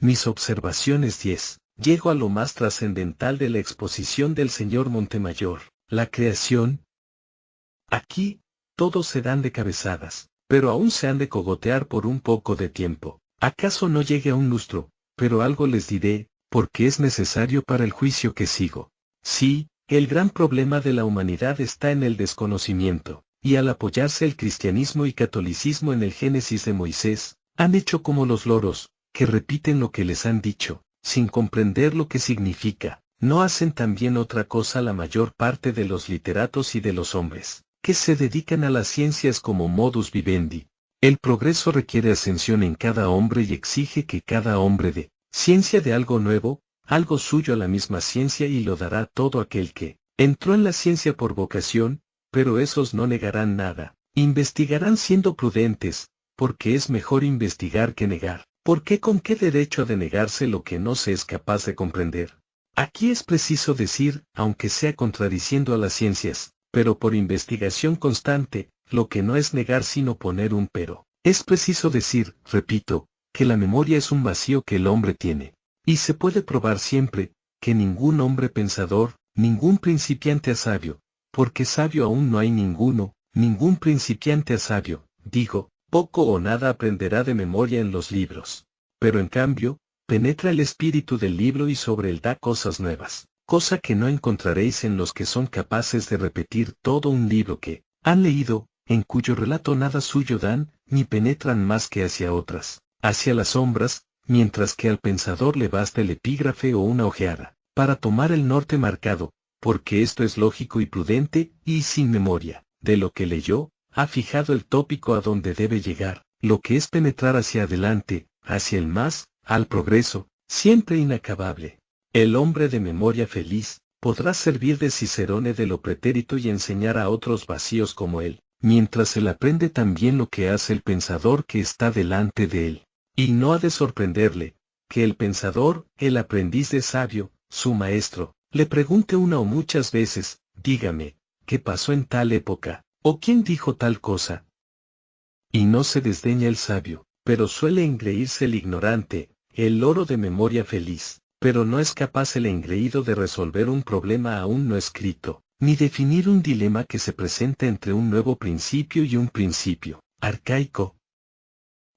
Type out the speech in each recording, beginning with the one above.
Mis observaciones 10. Llego a lo más trascendental de la exposición del señor Montemayor, la creación. Aquí, todos se dan de cabezadas, pero aún se han de cogotear por un poco de tiempo. ¿Acaso no llegue a un lustro? Pero algo les diré, porque es necesario para el juicio que sigo. Sí, el gran problema de la humanidad está en el desconocimiento, y al apoyarse el cristianismo y catolicismo en el Génesis de Moisés, han hecho como los loros, que repiten lo que les han dicho, sin comprender lo que significa. No hacen también otra cosa la mayor parte de los literatos y de los hombres, que se dedican a las ciencias como modus vivendi. El progreso requiere ascensión en cada hombre y exige que cada hombre dé ciencia de algo nuevo, algo suyo a la misma ciencia, y lo dará todo aquel que entró en la ciencia por vocación, pero esos no negarán nada, investigarán siendo prudentes, porque es mejor investigar que negar, porque ¿con qué derecho ha de negarse lo que no se es capaz de comprender? Aquí es preciso decir, aunque sea contradiciendo a las ciencias, pero por investigación constante, lo que no es negar sino poner un pero. Es preciso decir, repito, que la memoria es un vacío que el hombre tiene. Y se puede probar siempre, que ningún hombre pensador, ningún principiante a sabio, porque sabio aún no hay ninguno, ningún principiante a sabio, digo, poco o nada aprenderá de memoria en los libros. Pero en cambio, penetra el espíritu del libro y sobre él da cosas nuevas, cosa que no encontraréis en los que son capaces de repetir todo un libro que han leído, en cuyo relato nada suyo dan, ni penetran más que hacia otras, hacia las sombras, mientras que al pensador le basta el epígrafe o una ojeada, para tomar el norte marcado, porque esto es lógico y prudente, y sin memoria, de lo que leyó, ha fijado el tópico a donde debe llegar, lo que es penetrar hacia adelante, hacia el más, al progreso, siempre inacabable. El hombre de memoria feliz, podrá servir de cicerone de lo pretérito y enseñar a otros vacíos como él, mientras él aprende también lo que hace el pensador que está delante de él. Y no ha de sorprenderle, que el pensador, el aprendiz de sabio, su maestro, le pregunte una o muchas veces, dígame, ¿qué pasó en tal época? ¿O quién dijo tal cosa? Y no se desdeña el sabio, pero suele engreírse el ignorante, el loro de memoria feliz, pero no es capaz el engreído de resolver un problema aún no escrito, ni definir un dilema que se presenta entre un nuevo principio y un principio arcaico.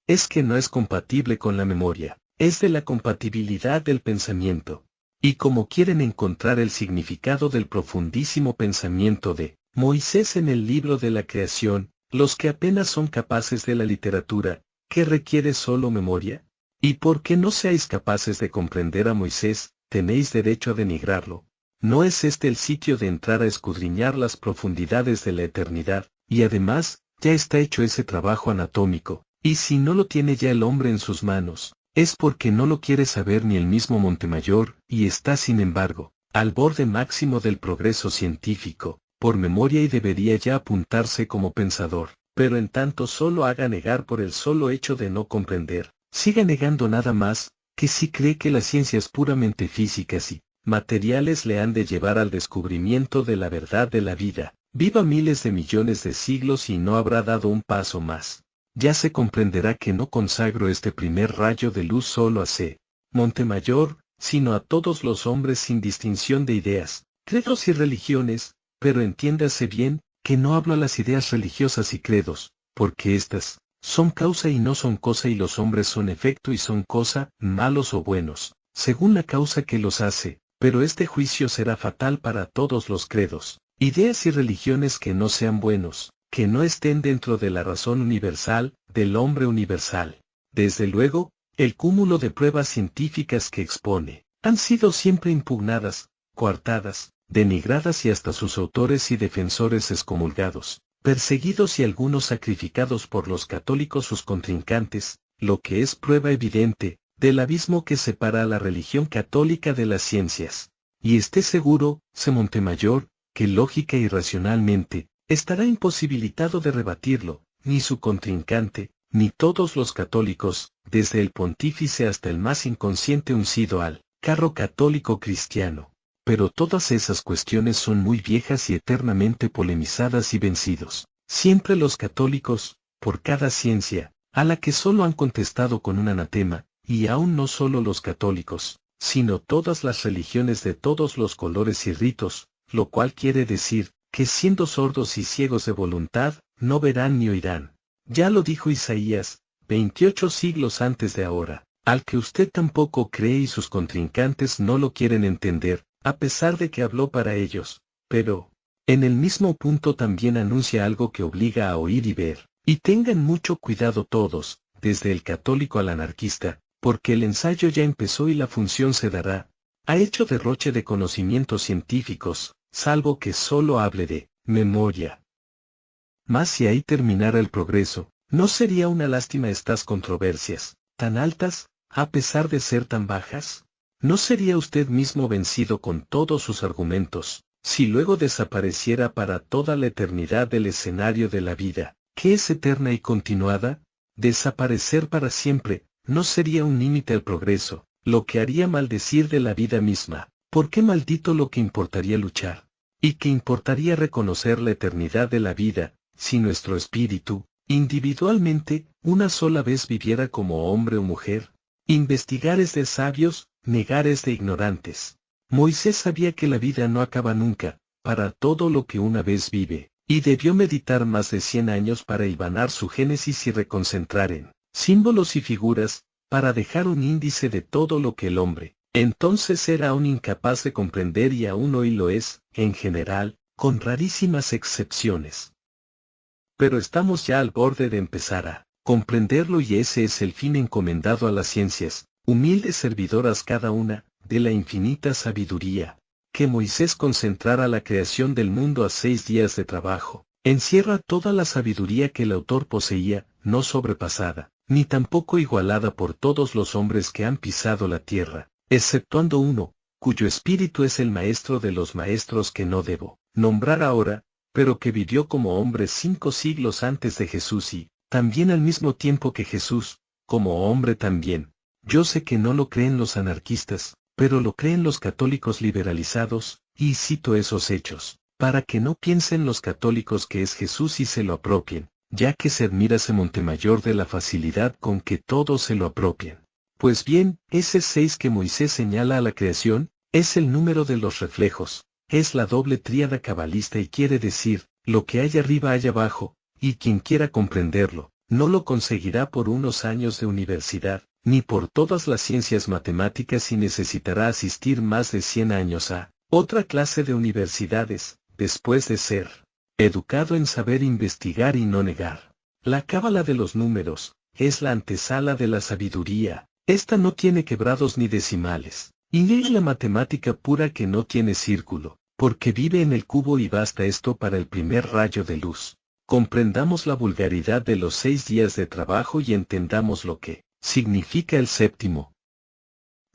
Es que no es compatible con la memoria, es de la compatibilidad del pensamiento. Y como quieren encontrar el significado del profundísimo pensamiento de Moisés en el libro de la creación, los que apenas son capaces de la literatura, ¿qué requiere solo memoria? Y porque no seáis capaces de comprender a Moisés, tenéis derecho a denigrarlo. No es este el sitio de entrar a escudriñar las profundidades de la eternidad, y además, ya está hecho ese trabajo anatómico, y si no lo tiene ya el hombre en sus manos, es porque no lo quiere saber ni el mismo Montemayor, y está sin embargo, al borde máximo del progreso científico, por memoria, y debería ya apuntarse como pensador, pero en tanto solo haga negar por el solo hecho de no comprender, siga negando nada más, que si cree que las ciencias puramente físicas y materiales le han de llevar al descubrimiento de la verdad de la vida, viva miles de millones de siglos y no habrá dado un paso más. Ya se comprenderá que no consagro este primer rayo de luz solo a C. Montemayor, sino a todos los hombres sin distinción de ideas, credos y religiones, pero entiéndase bien, que no hablo a las ideas religiosas y credos, porque éstas son causa y no son cosa, y los hombres son efecto y son cosa, malos o buenos, según la causa que los hace, pero este juicio será fatal para todos los credos, ideas y religiones que no sean buenos, que no estén dentro de la razón universal, del hombre universal. Desde luego, el cúmulo de pruebas científicas que expone, han sido siempre impugnadas, coartadas, denigradas y hasta sus autores y defensores excomulgados, perseguidos y algunos sacrificados por los católicos sus contrincantes, lo que es prueba evidente, del abismo que separa a la religión católica de las ciencias. Y esté seguro, C. Montemayor, que lógica y racionalmente, estará imposibilitado de rebatirlo, ni su contrincante, ni todos los católicos, desde el pontífice hasta el más inconsciente uncido al carro católico cristiano. Pero todas esas cuestiones son muy viejas y eternamente polemizadas y vencidos. Siempre los católicos, por cada ciencia, a la que solo han contestado con un anatema, y aún no solo los católicos, sino todas las religiones de todos los colores y ritos, lo cual quiere decir, que siendo sordos y ciegos de voluntad, no verán ni oirán. Ya lo dijo Isaías, 28 siglos antes de ahora, al que usted tampoco cree y sus contrincantes no lo quieren entender, a pesar de que habló para ellos, pero, en el mismo punto también anuncia algo que obliga a oír y ver. Y tengan mucho cuidado todos, desde el católico al anarquista, porque el ensayo ya empezó y la función se dará. Ha hecho derroche de conocimientos científicos, salvo que solo hable de memoria. Mas si ahí terminara el progreso, ¿no sería una lástima estas controversias, tan altas, a pesar de ser tan bajas? ¿No sería usted mismo vencido con todos sus argumentos, si luego desapareciera para toda la eternidad del escenario de la vida, que es eterna y continuada? Desaparecer para siempre, no sería un límite al progreso, lo que haría maldecir de la vida misma. ¿Por qué maldito lo que importaría luchar? ¿Y qué importaría reconocer la eternidad de la vida, si nuestro espíritu, individualmente, una sola vez viviera como hombre o mujer? Investigar es de sabios, negar es de ignorantes. Moisés sabía que la vida no acaba nunca, para todo lo que una vez vive, y debió meditar más de 100 años para hilvanar su génesis y reconcentrar en símbolos y figuras, para dejar un índice de todo lo que el hombre, entonces era aún incapaz de comprender y aún hoy lo es, en general, con rarísimas excepciones. Pero estamos ya al borde de empezar a comprenderlo y ese es el fin encomendado a las ciencias, humildes servidoras cada una, de la infinita sabiduría, que Moisés concentrara la creación del mundo a 6 días de trabajo, encierra toda la sabiduría que el autor poseía, no sobrepasada, ni tampoco igualada por todos los hombres que han pisado la tierra, exceptuando uno, cuyo espíritu es el maestro de los maestros que no debo nombrar ahora, pero que vivió como hombre 5 siglos antes de Jesús y, también al mismo tiempo que Jesús, como hombre también. Yo sé que no lo creen los anarquistas, pero lo creen los católicos liberalizados, y cito esos hechos, para que no piensen los católicos que es Jesús y se lo apropien, ya que se admira ese Montemayor de la facilidad con que todos se lo apropian. Pues bien, ese 6 que Moisés señala a la creación, es el número de los reflejos, es la doble tríada cabalista y quiere decir, lo que hay arriba hay abajo, y quien quiera comprenderlo, no lo conseguirá por unos años de universidad, ni por todas las ciencias matemáticas y necesitará asistir más de 100 años a otra clase de universidades, después de ser educado en saber investigar y no negar. La cábala de los números, es la antesala de la sabiduría, esta no tiene quebrados ni decimales, y es la matemática pura que no tiene círculo, porque vive en el cubo y basta esto para el primer rayo de luz. Comprendamos la vulgaridad de los 6 días de trabajo y entendamos lo que significa el séptimo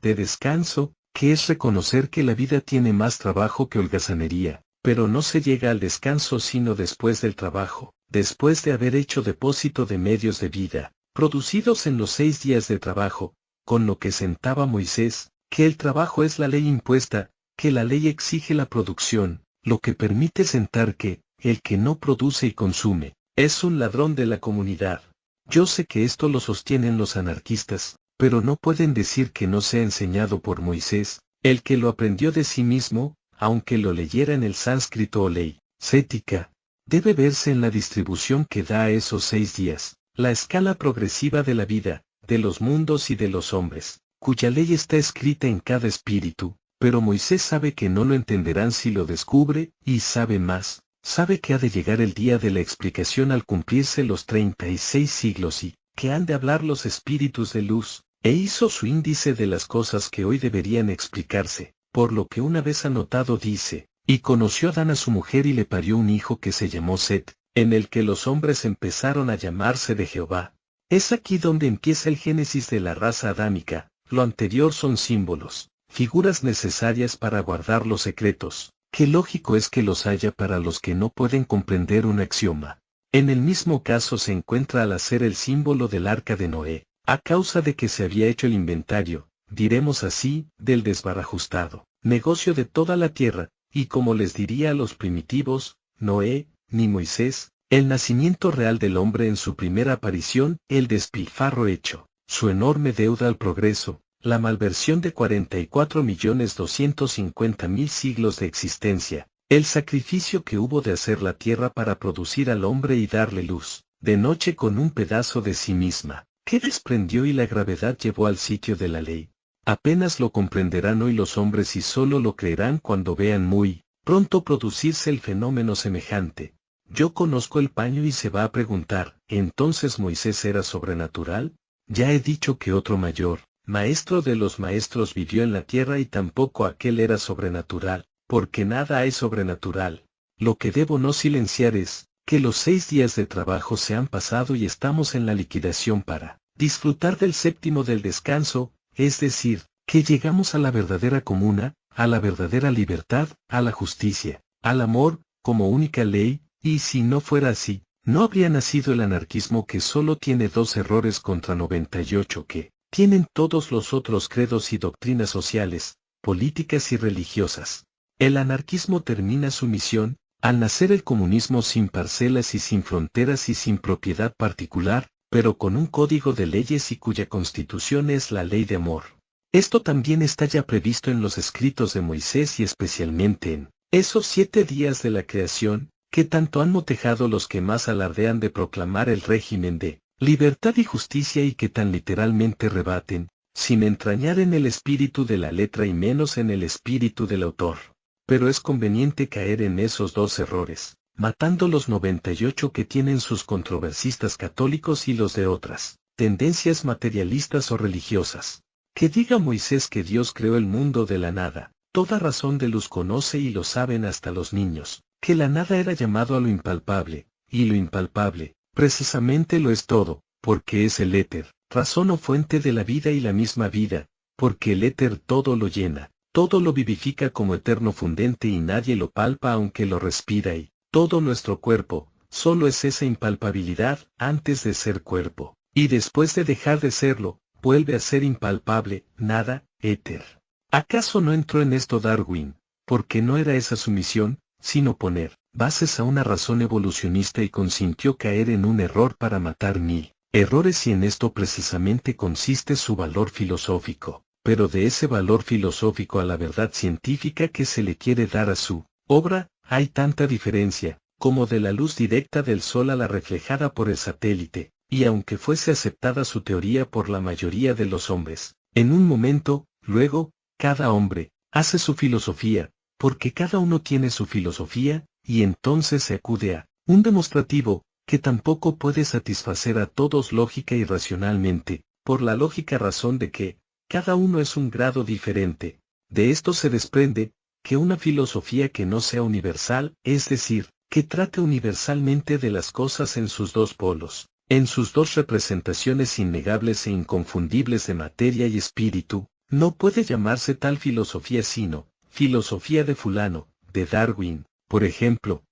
de descanso, que es reconocer que la vida tiene más trabajo que holgazanería, pero no se llega al descanso sino después del trabajo, después de haber hecho depósito de medios de vida, producidos en los 6 días de trabajo, con lo que sentaba Moisés, que el trabajo es la ley impuesta, que la ley exige la producción, lo que permite sentar que, el que no produce y consume, es un ladrón de la comunidad. Yo sé que esto lo sostienen los anarquistas, pero no pueden decir que no sea enseñado por Moisés, el que lo aprendió de sí mismo, aunque lo leyera en el sánscrito o ley cética. Debe verse en la distribución que da a esos 6 días, la escala progresiva de la vida, de los mundos y de los hombres, cuya ley está escrita en cada espíritu, pero Moisés sabe que no lo entenderán si lo descubre, y sabe más, sabe que ha de llegar el día de la explicación al cumplirse los 36 siglos y que han de hablar los espíritus de luz, e hizo su índice de las cosas que hoy deberían explicarse, por lo que una vez anotado dice, y conoció Adán a su mujer y le parió un hijo que se llamó Set, en el que los hombres empezaron a llamarse de Jehová. Es aquí donde empieza el génesis de la raza adámica, lo anterior son símbolos, figuras necesarias para guardar los secretos, qué lógico es que los haya para los que no pueden comprender un axioma. En el mismo caso se encuentra al hacer el símbolo del arca de Noé, a causa de que se había hecho el inventario, diremos así, del desbarajustado negocio de toda la tierra, y como les diría a los primitivos, Noé, ni Moisés, el nacimiento real del hombre en su primera aparición, el despilfarro hecho, su enorme deuda al progreso, la malversión de 44.250.000 siglos de existencia, el sacrificio que hubo de hacer la tierra para producir al hombre y darle luz, de noche con un pedazo de sí misma, que desprendió y la gravedad llevó al sitio de la ley. Apenas lo comprenderán hoy los hombres y solo lo creerán cuando vean muy pronto producirse el fenómeno semejante. Yo conozco el paño y se va a preguntar, ¿entonces Moisés era sobrenatural? Ya he dicho que otro mayor, maestro de los maestros vivió en la tierra y tampoco aquel era sobrenatural, porque nada hay sobrenatural. Lo que debo no silenciar es, que los 6 días de trabajo se han pasado y estamos en la liquidación para disfrutar del séptimo del descanso, es decir, que llegamos a la verdadera comuna, a la verdadera libertad, a la justicia, al amor, como única ley, y si no fuera así, no habría nacido el anarquismo que solo tiene 2 errores contra 98 que tienen todos los otros credos y doctrinas sociales, políticas y religiosas. El anarquismo termina su misión, al nacer el comunismo sin parcelas y sin fronteras y sin propiedad particular, pero con un código de leyes y cuya constitución es la ley de amor. Esto también está ya previsto en los escritos de Moisés y especialmente en esos 7 días de la creación, que tanto han motejado los que más alardean de proclamar el régimen de libertad y justicia y que tan literalmente rebaten, sin entrañar en el espíritu de la letra y menos en el espíritu del autor. Pero es conveniente caer en esos 2 errores, matando los 98 que tienen sus controversistas católicos y los de otras tendencias materialistas o religiosas. Que diga Moisés que Dios creó el mundo de la nada, toda razón de luz conoce y lo saben hasta los niños, que la nada era llamado a lo impalpable, y lo impalpable, precisamente lo es todo, porque es el éter, razón o fuente de la vida y la misma vida, porque el éter todo lo llena, todo lo vivifica como eterno fundente y nadie lo palpa aunque lo respira y todo nuestro cuerpo, solo es esa impalpabilidad antes de ser cuerpo, y después de dejar de serlo, vuelve a ser impalpable, nada, éter. ¿Acaso no entró en esto Darwin, porque no era esa su misión, sino poner bases a una razón evolucionista y consintió caer en un error para matar 1000 errores y en esto precisamente consiste su valor filosófico, pero de ese valor filosófico a la verdad científica que se le quiere dar a su obra, hay tanta diferencia, como de la luz directa del sol a la reflejada por el satélite, y aunque fuese aceptada su teoría por la mayoría de los hombres, en un momento, luego, cada hombre hace su filosofía, porque cada uno tiene su filosofía, y entonces se acude a un demostrativo, que tampoco puede satisfacer a todos lógica y racionalmente, por la lógica razón de que cada uno es un grado diferente. De esto se desprende, que una filosofía que no sea universal, es decir, que trate universalmente de las cosas en sus 2 polos, en sus 2 representaciones innegables e inconfundibles de materia y espíritu, no puede llamarse tal filosofía sino filosofía de fulano, de Darwin, por ejemplo.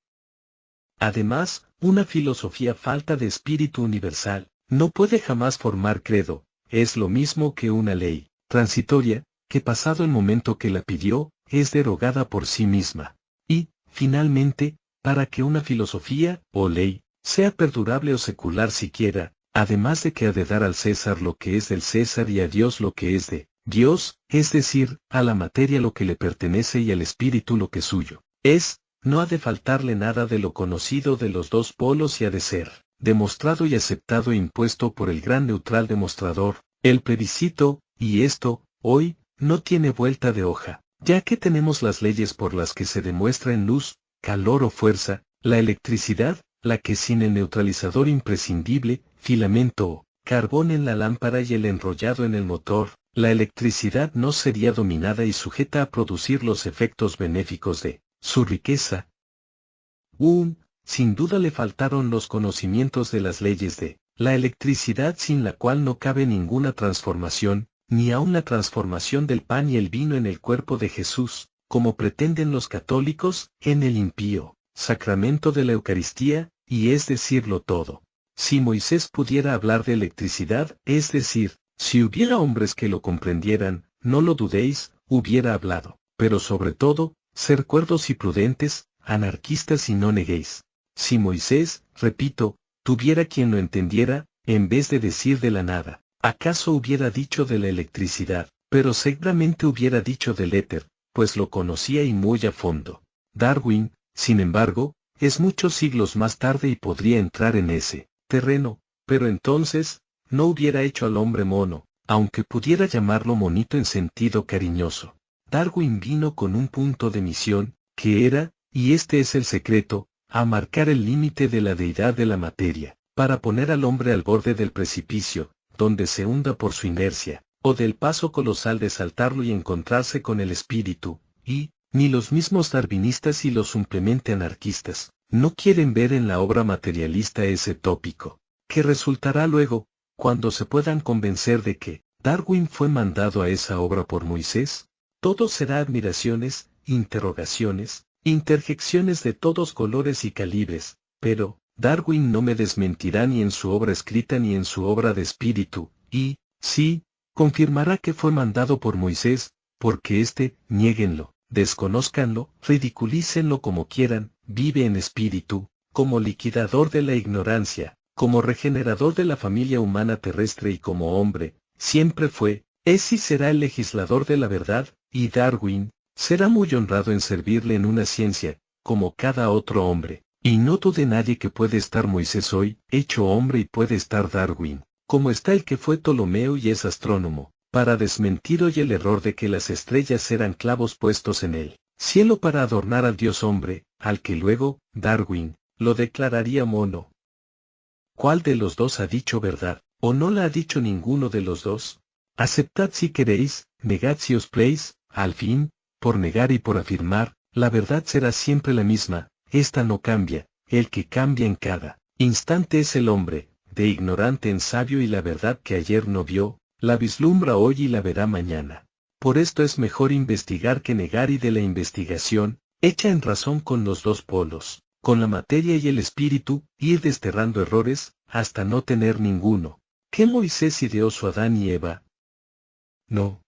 Además, una filosofía falta de espíritu universal, no puede jamás formar credo, es lo mismo que una ley transitoria, que pasado el momento que la pidió, es derogada por sí misma. Y, finalmente, para que una filosofía, o ley, sea perdurable o secular siquiera, además de que ha de dar al César lo que es del César y a Dios lo que es de Dios, es decir, a la materia lo que le pertenece y al espíritu lo que suyo es, no ha de faltarle nada de lo conocido de los 2 polos y ha de ser demostrado y aceptado e impuesto por el gran neutral demostrador, el plebiscito, y esto, hoy, no tiene vuelta de hoja, ya que tenemos las leyes por las que se demuestra en luz, calor o fuerza, la electricidad, la que sin el neutralizador imprescindible, filamento o carbón en la lámpara y el enrollado en el motor, la electricidad no sería dominada y sujeta a producir los efectos benéficos de su riqueza. Sin duda le faltaron los conocimientos de las leyes de la electricidad sin la cual no cabe ninguna transformación, ni aun la transformación del pan y el vino en el cuerpo de Jesús, como pretenden los católicos, en el impío sacramento de la Eucaristía, y es decirlo todo. Si Moisés pudiera hablar de electricidad, es decir, si hubiera hombres que lo comprendieran, no lo dudéis, hubiera hablado, pero sobre todo, ser cuerdos y prudentes, anarquistas y no neguéis. Si Moisés, repito, tuviera quien lo entendiera, en vez de decir de la nada, ¿Acaso hubiera dicho de la electricidad? Pero seguramente hubiera dicho del éter, pues lo conocía y muy a fondo. Darwin, sin embargo, es muchos siglos más tarde y podría entrar en ese terreno, pero entonces, no hubiera hecho al hombre mono, aunque pudiera llamarlo monito en sentido cariñoso. Darwin vino con un punto de misión, que era, y este es el secreto, a marcar el límite de la deidad de la materia, para poner al hombre al borde del precipicio, donde se hunda por su inercia, o del paso colosal de saltarlo y encontrarse con el espíritu, y, ni los mismos darwinistas y los simplemente anarquistas, no quieren ver en la obra materialista ese tópico, que resultará luego, cuando se puedan convencer de que Darwin fue mandado a esa obra por Moisés. Todo será admiraciones, interrogaciones, interjecciones de todos colores y calibres, pero, Darwin no me desmentirá ni en su obra escrita ni en su obra de espíritu, y, sí, confirmará que fue mandado por Moisés, porque niéguenlo, desconózcanlo, ridiculícenlo como quieran, vive en espíritu, como liquidador de la ignorancia, como regenerador de la familia humana terrestre y como hombre, siempre fue, es y será el legislador de la verdad, y Darwin, será muy honrado en servirle en una ciencia, como cada otro hombre. Y no dude nadie que puede estar Moisés hoy, hecho hombre y puede estar Darwin, como está el que fue Ptolomeo y es astrónomo, para desmentir hoy el error de que las estrellas eran clavos puestos en el cielo para adornar al Dios hombre, al que luego, Darwin, lo declararía mono. ¿Cuál de los dos ha dicho verdad, o no la ha dicho ninguno de los dos? Aceptad si queréis, negad si os pléis, al fin, por negar y por afirmar, la verdad será siempre la misma, esta no cambia, el que cambia en cada instante es el hombre, de ignorante en sabio y la verdad que ayer no vio, la vislumbra hoy y la verá mañana. Por esto es mejor investigar que negar y de la investigación, hecha en razón con los dos polos, con la materia y el espíritu, ir desterrando errores, hasta no tener ninguno. ¿Qué Moisés ideó su Adán y Eva? No.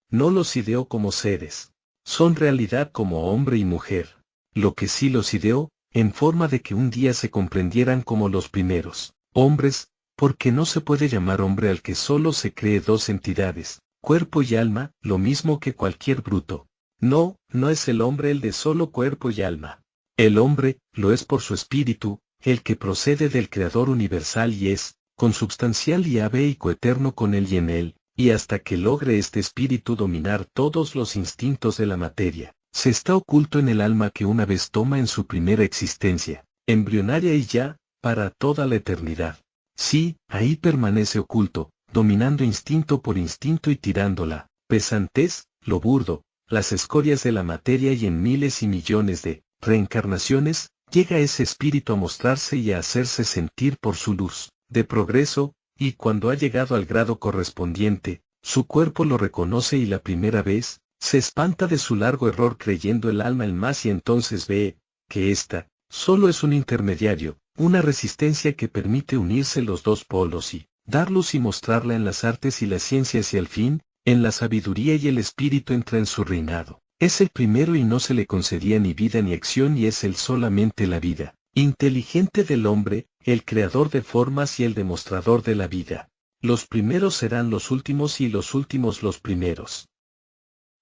No los ideó como seres. Son realidad como hombre y mujer. Lo que sí los ideó, en forma de que un día se comprendieran como los primeros hombres, porque no se puede llamar hombre al que solo se cree dos entidades, cuerpo y alma, lo mismo que cualquier bruto. No, no es el hombre el de solo cuerpo y alma. El hombre, lo es por su espíritu, el que procede del Creador universal y es, consubstancial y ave y coeterno con él y en él, y hasta que logre este espíritu dominar todos los instintos de la materia, se está oculto en el alma que una vez toma en su primera existencia, embrionaria y ya, para toda la eternidad. Sí, ahí permanece oculto, dominando instinto por instinto y tirándola, pesantez, lo burdo, las escorias de la materia y en miles y millones de reencarnaciones, llega ese espíritu a mostrarse y a hacerse sentir por su luz, de progreso, y cuando ha llegado al grado correspondiente, su cuerpo lo reconoce y la primera vez, se espanta de su largo error creyendo el alma el más y entonces ve, que ésta, solo es un intermediario, una resistencia que permite unirse los dos polos y dar luz y mostrarla en las artes y las ciencias y al fin, en la sabiduría y el espíritu entra en su reinado. Es el primero y no se le concedía ni vida ni acción y es él solamente la vida, inteligente del hombre, el creador de formas y el demostrador de la vida. Los primeros serán los últimos y los últimos los primeros.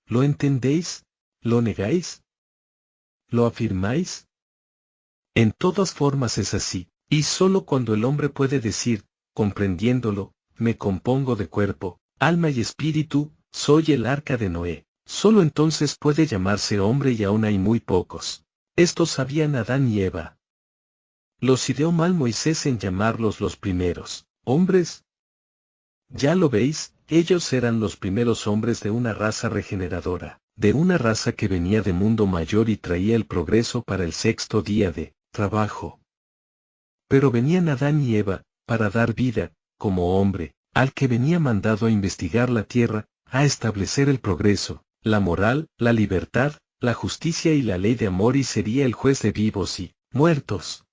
¿Lo entendéis? ¿Lo negáis? ¿Lo afirmáis? En todas formas es así, y sólo cuando el hombre puede decir, comprendiéndolo, me compongo de cuerpo, alma y espíritu, soy el arca de Noé, sólo entonces puede llamarse hombre y aún hay muy pocos. Estos sabían Adán y Eva. Los ideó mal Moisés en llamarlos los primeros hombres. Ya lo veis, ellos eran los primeros hombres de una raza regeneradora, de una raza que venía de mundo mayor y traía el progreso para el sexto día de trabajo. Pero venían Adán y Eva, para dar vida, como hombre, al que venía mandado a investigar la tierra, a establecer el progreso, la moral, la libertad, la justicia y la ley de amor y sería el juez de vivos y muertos.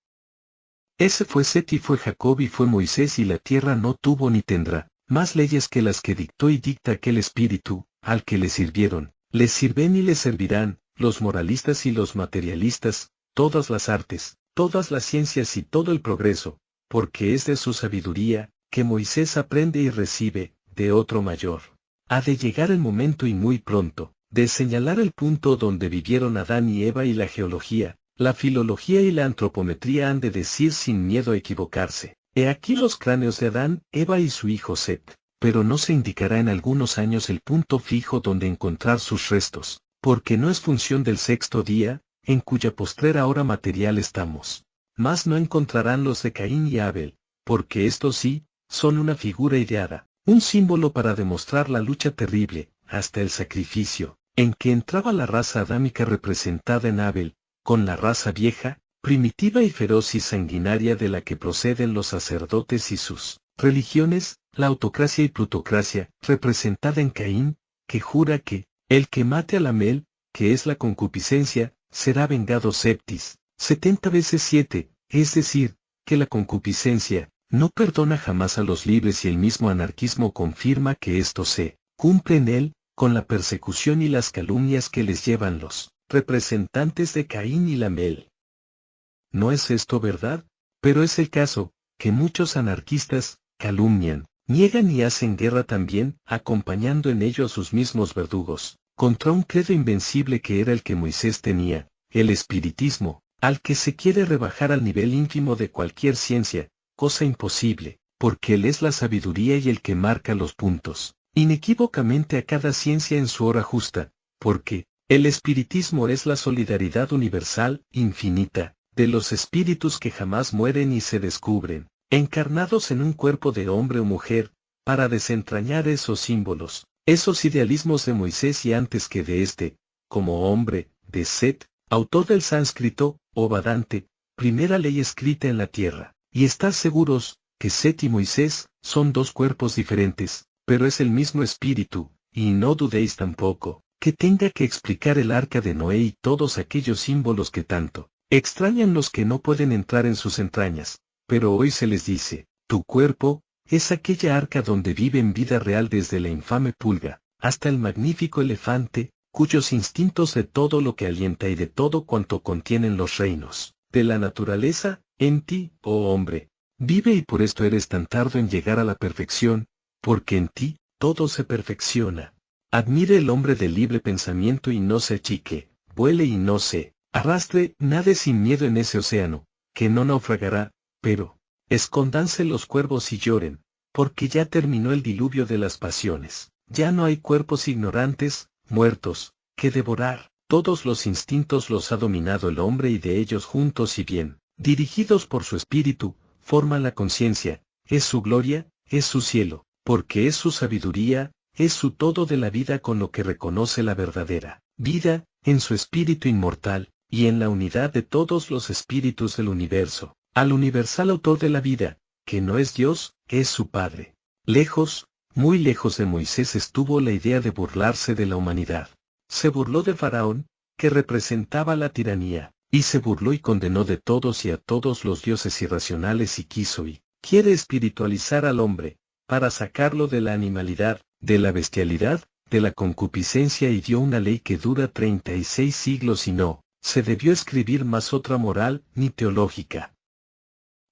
Ese fue Set y fue Jacob y fue Moisés y la tierra no tuvo ni tendrá más leyes que las que dictó y dicta aquel espíritu, al que le sirvieron, les sirven y les servirán, los moralistas y los materialistas, todas las artes, todas las ciencias y todo el progreso, porque es de su sabiduría, que Moisés aprende y recibe, de otro mayor. Ha de llegar el momento y muy pronto, de señalar el punto donde vivieron Adán y Eva, y la geología, la filología y la antropometría han de decir sin miedo a equivocarse: he aquí los cráneos de Adán, Eva y su hijo Set. Pero no se indicará en algunos años el punto fijo donde encontrar sus restos, porque no es función del sexto día, en cuya postrera hora material estamos. Mas no encontrarán los de Caín y Abel, porque estos sí, son una figura ideada, un símbolo para demostrar la lucha terrible, hasta el sacrificio, en que entraba la raza adámica representada en Abel, con la raza vieja, primitiva y feroz y sanguinaria de la que proceden los sacerdotes y sus religiones, la autocracia y plutocracia, representada en Caín, que jura que, el que mate a Lamel, que es la concupiscencia, será vengado septis, 70 veces 7, es decir, que la concupiscencia no perdona jamás a los libres, y el mismo anarquismo confirma que esto se cumple en él, con la persecución y las calumnias que les llevan los representantes de Caín y Lamel. ¿No es esto verdad? Pero es el caso, que muchos anarquistas calumnian, niegan y hacen guerra también, acompañando en ello a sus mismos verdugos, contra un credo invencible que era el que Moisés tenía, el espiritismo, al que se quiere rebajar al nivel ínfimo de cualquier ciencia, cosa imposible, porque él es la sabiduría y el que marca los puntos, inequívocamente a cada ciencia en su hora justa, porque el espiritismo es la solidaridad universal, infinita, de los espíritus que jamás mueren y se descubren, encarnados en un cuerpo de hombre o mujer, para desentrañar esos símbolos, esos idealismos de Moisés, y antes que de este, como hombre, de Set, autor del sánscrito, o Vedante, primera ley escrita en la tierra, y estar seguros, que Set y Moisés, son dos cuerpos diferentes, pero es el mismo espíritu, y no dudéis tampoco, que tenga que explicar el arca de Noé y todos aquellos símbolos que tanto extrañan los que no pueden entrar en sus entrañas. Pero hoy se les dice: tu cuerpo es aquella arca donde vive en vida real desde la infame pulga, hasta el magnífico elefante, cuyos instintos de todo lo que alienta y de todo cuanto contienen los reinos de la naturaleza, en ti, oh hombre, vive, y por esto eres tan tardo en llegar a la perfección, porque en ti todo se perfecciona. Admire el hombre de libre pensamiento y no se achique, vuele y no se arrastre, nade sin miedo en ese océano, que no naufragará. Pero escóndanse los cuervos y lloren, porque ya terminó el diluvio de las pasiones. Ya no hay cuerpos ignorantes, muertos, que devorar. Todos los instintos los ha dominado el hombre, y de ellos juntos y bien, dirigidos por su espíritu, forman la conciencia. Es su gloria, es su cielo, porque es su sabiduría, es su todo de la vida, con lo que reconoce la verdadera vida, en su espíritu inmortal, y en la unidad de todos los espíritus del universo, al universal autor de la vida, que no es Dios, es su Padre. Lejos, muy lejos de Moisés estuvo la idea de burlarse de la humanidad. Se burló de Faraón, que representaba la tiranía, y se burló y condenó de todos y a todos los dioses irracionales, y quiso y quiere espiritualizar al hombre, para sacarlo de la animalidad, de la bestialidad, de la concupiscencia, y dio una ley que dura 36 siglos, y no se debió escribir más otra moral, ni teológica.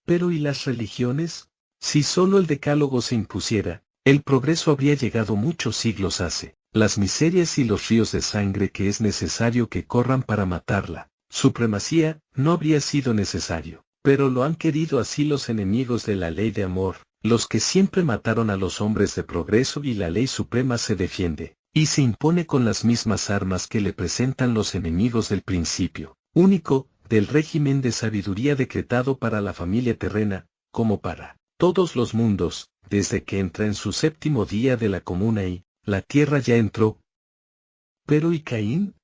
Pero ¿y las religiones? Si solo el decálogo se impusiera, el progreso habría llegado muchos siglos hace. Las miserias y los ríos de sangre que es necesario que corran para matarla supremacía, no habría sido necesario. Pero lo han querido así los enemigos de la ley de amor, los que siempre mataron a los hombres de progreso, y la ley suprema se defiende, y se impone con las mismas armas que le presentan los enemigos del principio único, del régimen de sabiduría decretado para la familia terrena, como para todos los mundos, desde que entra en su séptimo día de la comuna, y la tierra ya entró. Pero ¿y Caín?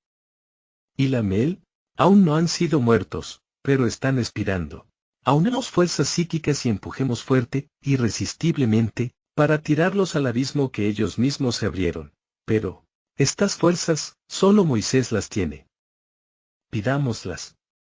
¿Y Lamel? Aún no han sido muertos, pero están expirando. Aunemos fuerzas psíquicas y empujemos fuerte, irresistiblemente, para tirarlos al abismo que ellos mismos se abrieron. Pero estas fuerzas, solo Moisés las tiene. Pidámoslas.